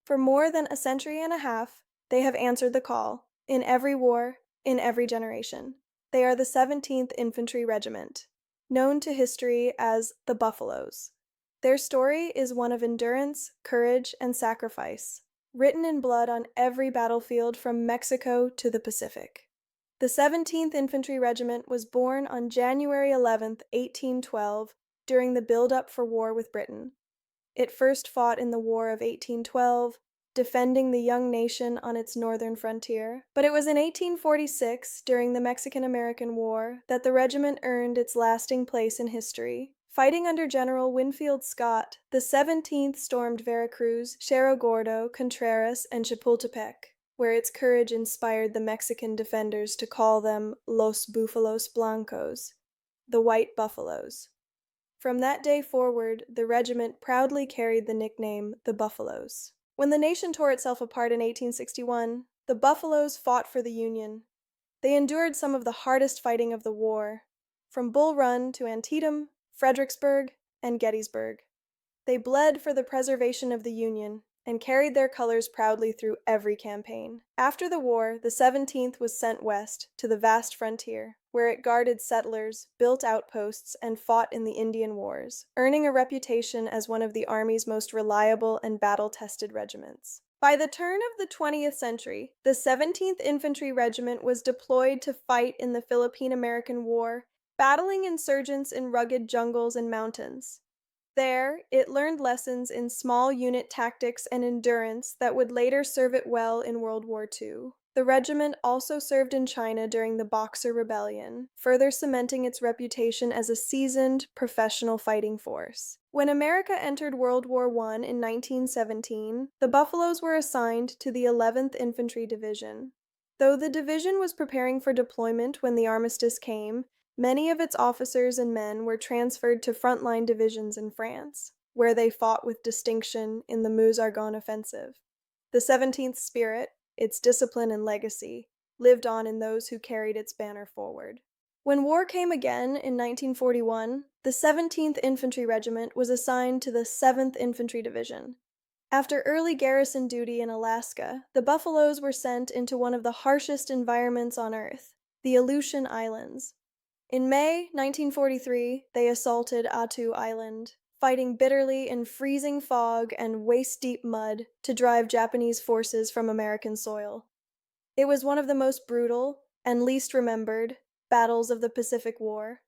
For more than a century and a half, they have answered the call, in every war, in every generation. They are the 17th Infantry Regiment, known to history as the Buffaloes. Their story is one of endurance, courage, and sacrifice, written in blood on every battlefield from Mexico to the Pacific. The 17th Infantry Regiment was born on January 11, 1812, during the build-up for war with Britain. It first fought in the War of 1812, defending the young nation on its northern frontier. But it was in 1846, during the Mexican-American War, that the regiment earned its lasting place in history. Fighting under General Winfield Scott, the 17th stormed Veracruz, Cerro Gordo, Contreras, and Chapultepec, where its courage inspired the Mexican defenders to call them Los Búfalos Blancos, the White Buffaloes. From that day forward, the regiment proudly carried the nickname the Buffaloes. When the nation tore itself apart in 1861, the Buffaloes fought for the Union. They endured some of the hardest fighting of the war, from Bull Run to Antietam, Fredericksburg, and Gettysburg. They bled for the preservation of the Union and carried their colors proudly through every campaign. After the war, the 17th was sent west to the vast frontier, where it guarded settlers, built outposts, and fought in the Indian Wars, earning a reputation as one of the Army's most reliable and battle-tested regiments. By the turn of the 20th century, the 17th Infantry Regiment was deployed to fight in the Philippine-American War, battling insurgents in rugged jungles and mountains. There, it learned lessons in small unit tactics and endurance that would later serve it well in World War II. The regiment also served in China during the Boxer Rebellion, further cementing its reputation as a seasoned, professional fighting force. When America entered World War I in 1917, the Buffaloes were assigned to the 11th Infantry Division. Though the division was preparing for deployment when the armistice came, many of its officers and men were transferred to frontline divisions in France, where they fought with distinction in the Meuse-Argonne offensive. The 17th spirit, its discipline and legacy, lived on in those who carried its banner forward. When war came again in 1941, the 17th Infantry Regiment was assigned to the 7th Infantry Division. After early garrison duty in Alaska, the Buffaloes were sent into one of the harshest environments on Earth, the Aleutian Islands. In May 1943, they assaulted Attu Island, fighting bitterly in freezing fog and waist-deep mud to drive Japanese forces from American soil. It was one of the most brutal, and least remembered, battles of the Pacific War.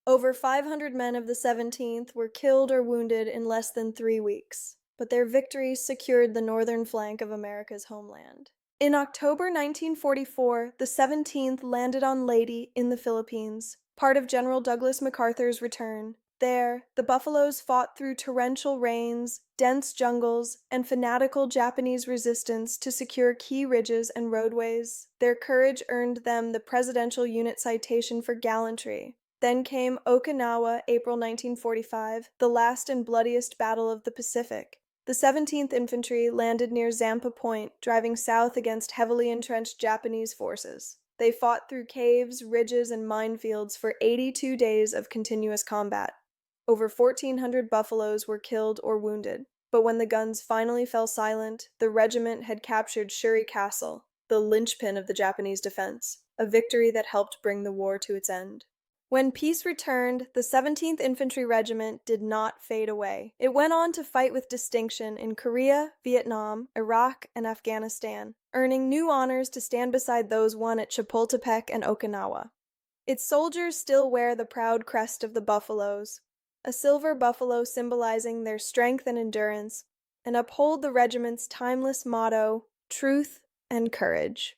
Over 500 men of the 17th were killed or wounded in less than 3 weeks, but their victories secured the northern flank of America's homeland. In October 1944, the 17th landed on Leyte in the Philippines, part of General Douglas MacArthur's return. There, the Buffaloes fought through torrential rains, dense jungles, and fanatical Japanese resistance to secure key ridges and roadways. Their courage earned them the Presidential Unit Citation for gallantry. Then came Okinawa, April 1945, the last and bloodiest battle of the Pacific. The 17th Infantry landed near Zampa Point, driving south against heavily entrenched Japanese forces. They fought through caves, ridges, and minefields for 82 days of continuous combat. Over 1,400 buffaloes were killed or wounded, but when the guns finally fell silent, the regiment had captured Shuri Castle, the linchpin of the Japanese defense, a victory that helped bring the war to its end. When peace returned, the 17th Infantry Regiment did not fade away. It went on to fight with distinction in Korea, Vietnam, Iraq, and Afghanistan, earning new honors to stand beside those won at Chapultepec and Okinawa. Its soldiers still wear the proud crest of the Buffaloes, a silver buffalo symbolizing their strength and endurance, and uphold the regiment's timeless motto, truth and courage.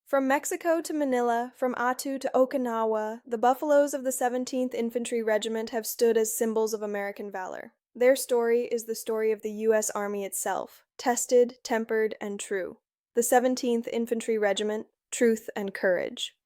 From Mexico to Manila, from Attu to Okinawa, the Buffaloes of the 17th Infantry Regiment have stood as symbols of American valor. Their story is the story of the U.S. Army itself, tested, tempered, and true. The 17th Infantry Regiment, truth and courage.